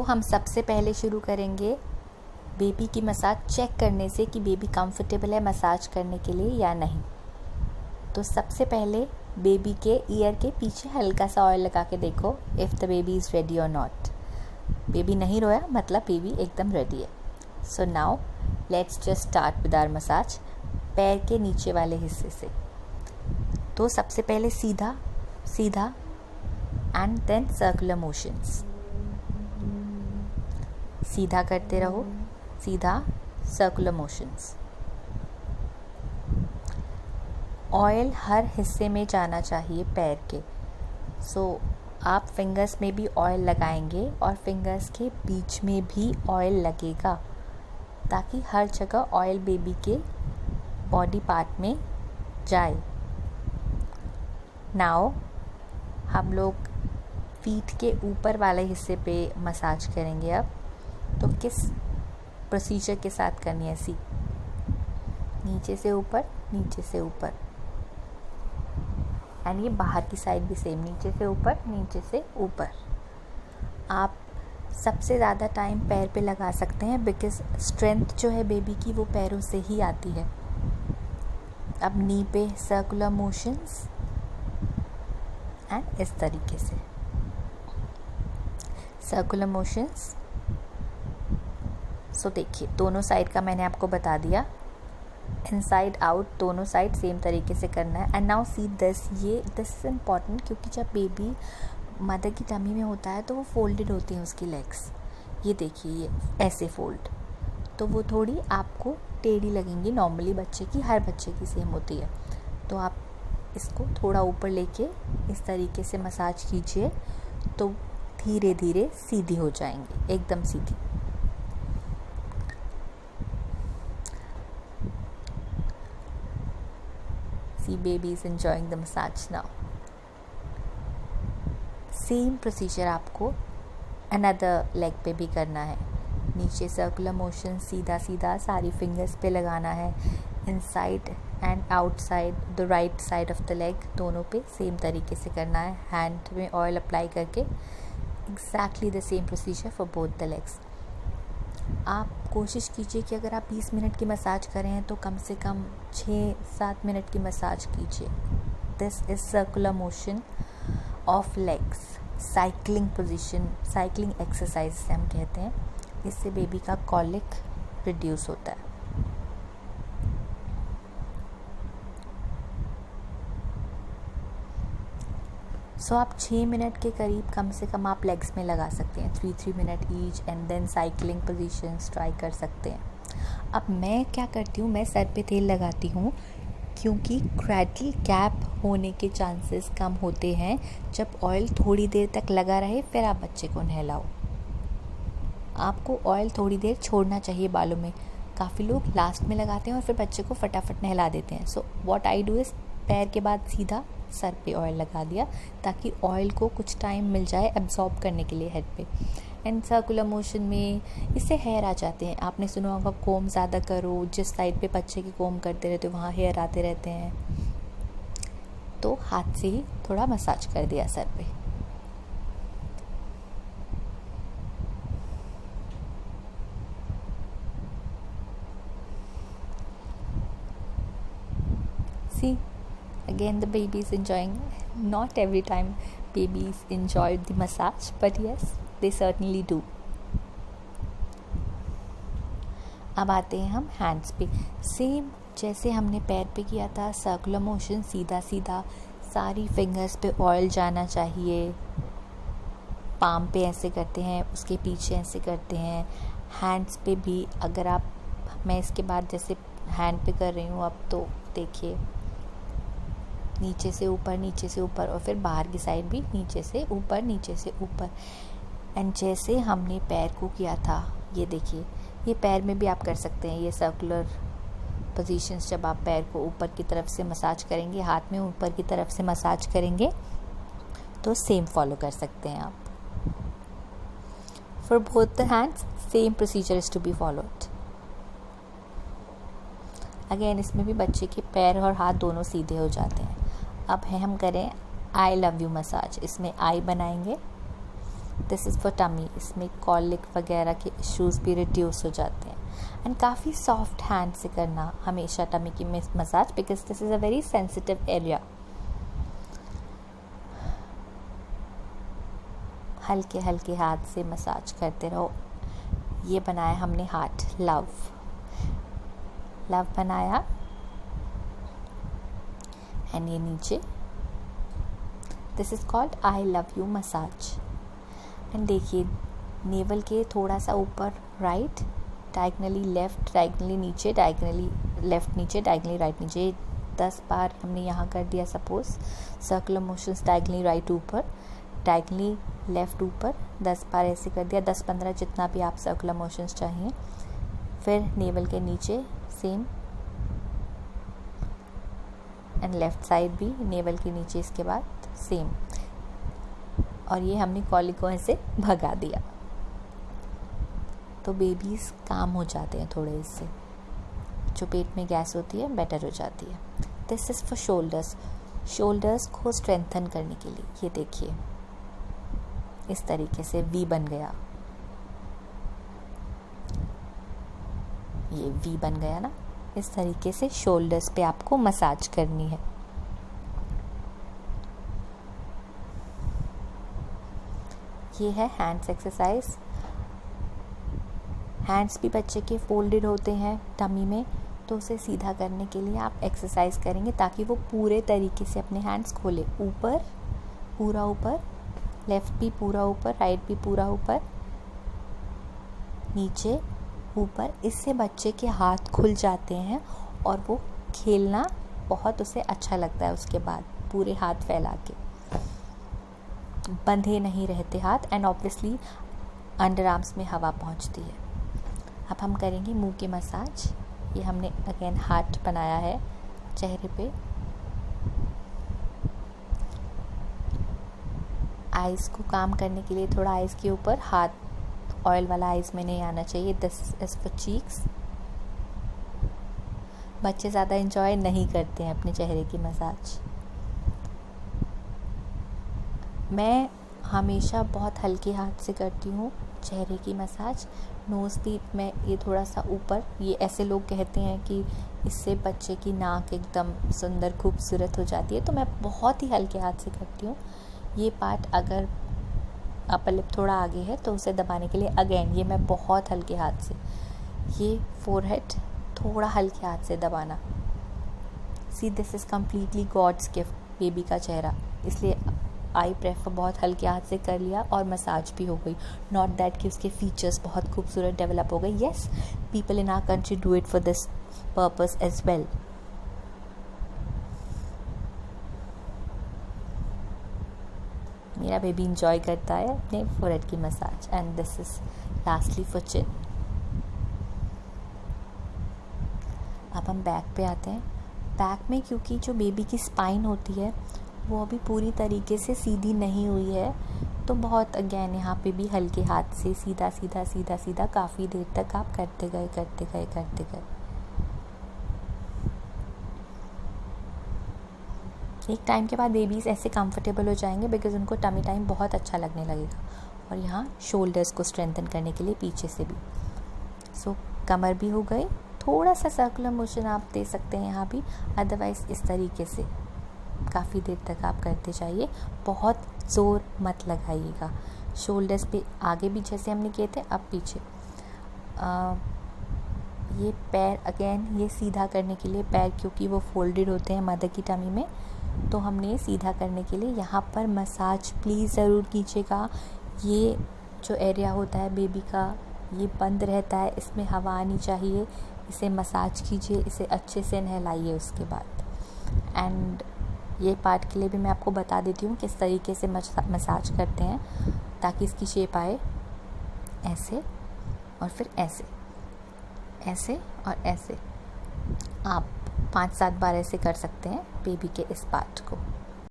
हम सबसे पहले शुरू करेंगे बेबी की मसाज चेक करने से कि बेबी कंफर्टेबल है मसाज करने के लिए या नहीं। तो सबसे पहले बेबी के ईयर के पीछे हल्का सा ऑयल लगा के देखो if the baby is ready और नॉट। बेबी नहीं रोया मतलब बेबी एकदम रेडी है। So now let's just start with our massage पैर के नीचे वाले हिस्से से। तो सबसे पहले सीधा सीधा एंड देन सर्कुलर मोशंस। सीधा करते रहो, सीधा सर्कुलर मोशंस। ऑयल हर हिस्से में जाना चाहिए पैर के। आप फिंगर्स में भी ऑयल लगाएंगे और फिंगर्स के बीच में भी ऑयल लगेगा ताकि हर जगह ऑयल बेबी के बॉडी पार्ट में जाए। नाउ हम लोग फीट के ऊपर वाले हिस्से पे मसाज करेंगे। अब तो किस प्रोसीजर के साथ करनी है? नीचे से ऊपर, नीचे से ऊपर। एंड ये बाहर की साइड भी सेम, नीचे से ऊपर, नीचे से ऊपर। आप सबसे ज़्यादा टाइम पैर पे लगा सकते हैं बिकॉज स्ट्रेंथ जो है बेबी की वो पैरों से ही आती है। अब नी पे सर्कुलर मोशंस एंड इस तरीके से सर्कुलर मोशंस। देखिए दोनों साइड का मैंने आपको बता दिया, इनसाइड आउट दोनों साइड सेम तरीके से करना है। And now see this is important क्योंकि जब बेबी मदर की टमी में होता है तो वो फोल्डेड होती हैं उसकी लेग्स। ये देखिए ये ऐसे फोल्ड, तो वो थोड़ी आपको टेढ़ी लगेंगी। नॉर्मली बच्चे की, हर बच्चे की सेम होती है। तो आप इसको थोड़ा ऊपर लेके इस तरीके से मसाज कीजिए तो धीरे धीरे सीधी हो जाएंगी, एकदम सीधी। See baby is enjoying the massage now. Same procedure आपको अनदर लेग पे भी करना है। नीचे सर्कुलर मोशन, सीधा सीधा सारी फिंगर्स पे लगाना है। Inside and outside the right side of the leg दोनों पे सेम तरीके से करना है। हैंड में ऑयल अप्लाई करके exactly the same procedure for both the legs. आप कोशिश कीजिए कि अगर आप 20 मिनट की मसाज करें तो कम से कम 6-7 मिनट की मसाज कीजिए। This is circular motion of legs, cycling position, cycling exercise से हम कहते हैं। इससे बेबी का कॉलिक रिड्यूस होता है। आप 6 मिनट के करीब कम से कम आप लेग्स में लगा सकते हैं, 3 minute each. And then cycling positions try कर सकते हैं। अब मैं क्या करती हूँ, मैं सर पे तेल लगाती हूँ क्योंकि क्रैडल गैप होने के चांसेस कम होते हैं जब ऑयल थोड़ी देर तक लगा रहे फिर आप बच्चे को नहलाओ। आपको ऑयल थोड़ी देर छोड़ना चाहिए बालों में। काफ़ी लोग लास्ट में लगाते हैं और फिर बच्चे को फटाफट नहला देते हैं। व्हाट आई डू इज़ पैर के बाद सीधा सर पे ऑयल लगा दिया ताकि ऑयल को कुछ टाइम मिल जाए एब्जॉर्ब करने के लिए हेड पे। एंड सर्कुलर मोशन में इससे हेयर आ जाते हैं। आपने सुना होगा कोम ज़्यादा करो, जिस साइड पे बच्चे की कोम करते रहते हो वहाँ हेयर आते रहते हैं। तो हाथ से ही थोड़ा मसाज कर दिया सर पे। See, again the baby is enjoying. Not every time babies enjoy the massage, but yes, they certainly do. अब आते हैं हम हैंड्स पे। सेम जैसे हमने पैर पे किया था, सर्कुलर मोशन, सीधा सीधा सारी फिंगर्स पे ऑयल जाना चाहिए। पाम पे ऐसे करते हैं, उसके पीछे ऐसे करते हैं। हैंड्स पे भी अगर आप, मैं इसके बाद जैसे हैंड पे कर रही हूँ अब, तो देखिए नीचे से ऊपर, नीचे से ऊपर, और फिर बाहर की साइड भी नीचे से ऊपर, नीचे से ऊपर। एंड जैसे हमने पैर को किया था, ये देखिए ये पैर में भी आप कर सकते हैं। ये सर्कुलर पोजीशंस जब आप पैर को ऊपर की तरफ से मसाज करेंगे, हाथ में ऊपर की तरफ से मसाज करेंगे तो सेम फॉलो कर सकते हैं आप। For both the hands same procedure is to be followed. Again इसमें भी बच्चे के पैर और हाथ दोनों सीधे हो जाते हैं। अब हम करें आई लव यू मसाज। इसमें आई बनाएंगे दिस इज़ फॉर टमी, इसमें कॉलिक वगैरह के इश्यूज़ भी रिड्यूस हो जाते हैं। एंड काफ़ी सॉफ्ट हैंड से करना हमेशा टमी की massage, because this is a very sensitive area. हल्के हल्के हाथ से मसाज करते रहो। ये बनाया हमने हार्ट, लव बनाया। एंड ये नीचे, this is called I love you massage. And देखिए नेवल के थोड़ा सा ऊपर राइट, डायगनली लेफ़्ट, डायगनली नीचे, डायगनली लेफ़्ट नीचे, डायगनली राइट नीचे। 10 बार हमने यहाँ कर दिया suppose. Circular motions diagonally right ऊपर, डायगनली लेफ़्ट ऊपर, 10 बार ऐसे कर दिया। 10-15 जितना भी आप सर्कुलर मोशंस चाहिए। फिर नेवल के नीचे सेम, एंड लेफ़्ट साइड भी नेवल के नीचे, इसके बाद सेम। और ये हमने कॉलिक को ऐसे भगा दिया, तो बेबीज़ काम हो जाते हैं थोड़े इससे, जो पेट में गैस होती है बेटर हो जाती है। दिस इज़ फॉर शोल्डर्स को स्ट्रेंथन करने के लिए। ये देखिए इस तरीके से वी बन गया, ये वी बन गया ना। इस तरीके से शोल्डर्स पे आपको मसाज करनी है। ये है हैंड्स एक्सरसाइज। हैंड्स भी बच्चे के फोल्डेड होते हैं टमी में, तो उसे सीधा करने के लिए आप एक्सरसाइज करेंगे ताकि वो पूरे तरीके से अपने हैंड्स खोले। ऊपर, पूरा ऊपर, लेफ़्ट भी पूरा ऊपर, राइट भी पूरा ऊपर, नीचे, ऊपर। इससे बच्चे के हाथ खुल जाते हैं और वो खेलना बहुत उसे अच्छा लगता है। उसके बाद पूरे हाथ फैला के, बंधे नहीं रहते हाथ, एंड ऑब्वियसली अंडर आर्म्स में हवा पहुंचती है। अब हम करेंगे मुंह की मसाज। ये हमने अगेन हार्ट बनाया है चेहरे पे। आइज़ को काम करने के लिए थोड़ा आइज़ के ऊपर हाथ, ऑयल वाला आइज़ में नहीं आना चाहिए। This is for cheeks. बच्चे ज़्यादा एंजॉय नहीं करते हैं अपने चेहरे की मसाज। मैं हमेशा बहुत हल्के हाथ से करती हूँ चेहरे की मसाज। नोज़ भी मैं ये थोड़ा सा ऊपर, ये ऐसे लोग कहते हैं कि इससे बच्चे की नाक एकदम सुंदर खूबसूरत हो जाती है, तो मैं बहुत ही हल्के हाथ से करती हूँ। ये पार्ट अगर अपर लिप थोड़ा आगे है तो उसे दबाने के लिए अगेन ये मैं बहुत हल्के हाथ से, ये फोरहेड थोड़ा हल्के हाथ से दबाना। See this is completely God's gift baby का चेहरा, इसलिए आई प्रेफर बहुत हल्के हाथ से कर लिया और मसाज भी हो गई। नॉट दैट कि उसके फीचर्स बहुत खूबसूरत डेवलप हो गए। Yes, people in our country do it for this purpose as well. मेरा बेबी इंजॉय करता है अपने फोरहेड की massage. And this is lastly for chin. अब हम बैक पे आते हैं। बैक में क्योंकि जो बेबी की स्पाइन होती है वो अभी पूरी तरीके से सीधी नहीं हुई है, तो बहुत अगेन यहाँ पे भी हल्के हाथ से सीधा सीधा सीधा सीधा काफ़ी देर तक आप करते गए। एक टाइम के बाद बेबीज़ ऐसे कंफर्टेबल हो जाएंगे बिकॉज उनको टमी टाइम बहुत अच्छा लगने लगेगा। और यहाँ शोल्डर्स को स्ट्रेंथन करने के लिए पीछे से भी। सो कमर भी हो गई। थोड़ा सा सर्कुलर मोशन आप दे सकते हैं यहाँ भी, अदरवाइज़ इस तरीके से काफ़ी देर तक आप करते जाइए। बहुत ज़ोर मत लगाइएगा। शोल्डर्स पे आगे भी जैसे हमने किए थे, अब पीछे। ये पैर अगेन ये सीधा करने के लिए, पैर क्योंकि वो फोल्डेड होते हैं मदर की टमी में, तो हमने सीधा करने के लिए यहाँ पर मसाज प्लीज़ ज़रूर कीजिएगा। ये जो एरिया होता है बेबी का, ये बंद रहता है, इसमें हवा आनी चाहिए। इसे मसाज कीजिए, इसे अच्छे से नहलाइए उसके बाद। एंड ये पार्ट के लिए भी मैं आपको बता देती हूँ किस तरीके से मसाज करते हैं, ताकि इसकी शेप आए ऐसे और फिर ऐसे, ऐसे और ऐसे। आप 5-7 बार ऐसे कर सकते हैं बेबी के इस पार्ट को।